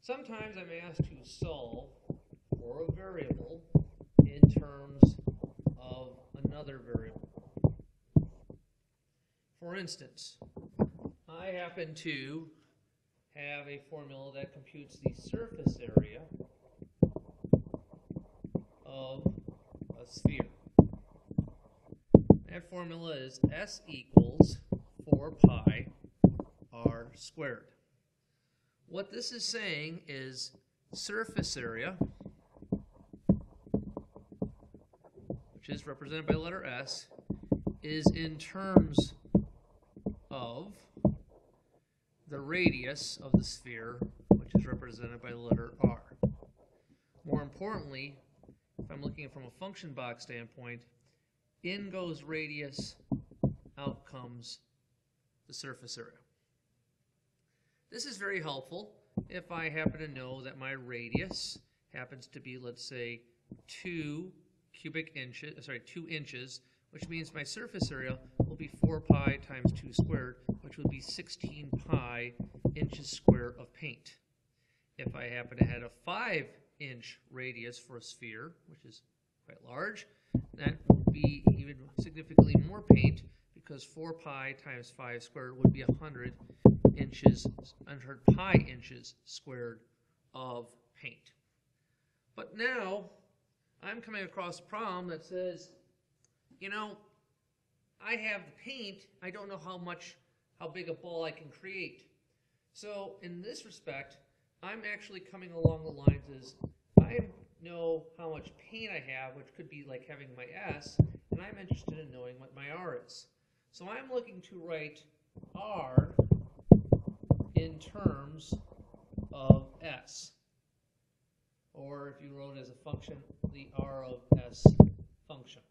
Sometimes I'm asked to solve for a variable in terms of another variable. For instance, I happen to have a formula that computes the surface area of a sphere. That formula is S equals 4 pi r squared. What this is saying is surface area, which is represented by letter S, is in terms of the radius of the sphere, which is represented by the letter r. More importantly, if I'm looking at it from a function box standpoint, in goes radius, out comes the surface area. This is very helpful if I happen to know that my radius happens to be, let's say, 2 inches, which means my surface area will be 4 pi times 2 squared, which would be 16 pi inches squared of paint. If I happen to have a 5-inch radius for a sphere, which is quite large, that would be even significantly more paint, because 4 pi times 5 squared would be 100 pi inches squared of paint. But now I'm coming across a problem that says, you know, I have the paint, I don't know how big a ball I can create. So in this respect, I'm actually coming along the lines as I know how much paint I have, which could be like having my S, and I'm interested in knowing what my R is. So I'm looking to write R in terms of S, or if you wrote it as a function, the R of S function.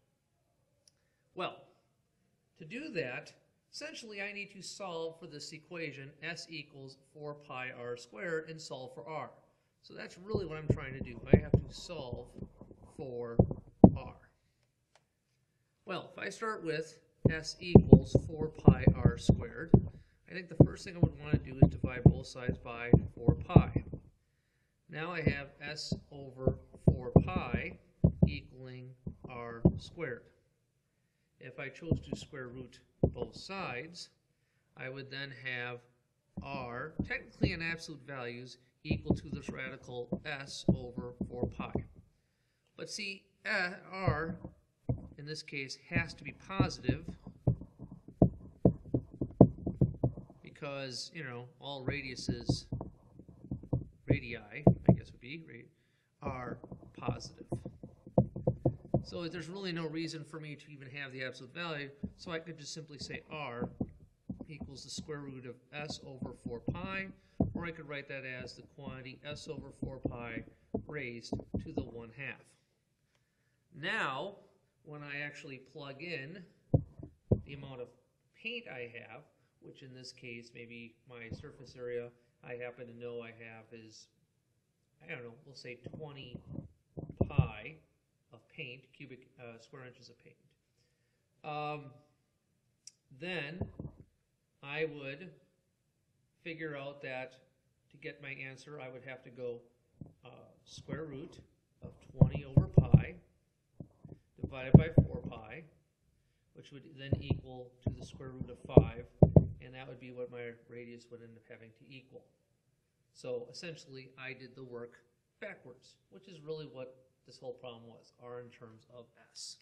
Well, to do that, essentially I need to solve for this equation, S equals 4 pi r squared, and solve for R. So that's really what I'm trying to do. I have to solve for R. Well, if I start with S equals 4 pi r squared, I think the first thing I would want to do is divide both sides by 4 pi. Now I have S over 4 pi equaling r squared. If I chose to square root both sides, I would then have r, technically in absolute values, equal to this radical S over 4 pi. But see, r, in this case, has to be positive, because, you know, all radii, I guess would be, are positive. So there's really no reason for me to even have the absolute value, so I could just simply say R equals the square root of S over 4 pi, or I could write that as the quantity S over 4 pi raised to the 1/2. Now, when I actually plug in the amount of paint I have, which in this case, maybe my surface area I happen to know I have is, I don't know, we'll say 20 pi of paint, cubic square inches of paint. Then I would figure out that to get my answer, I would have to go square root of 20 over pi divided by 4 pi, which would then equal to the square root of 5, and that would be what my radius would end up having to equal. So essentially, I did the work backwards, which is really what this whole problem was, R in terms of S.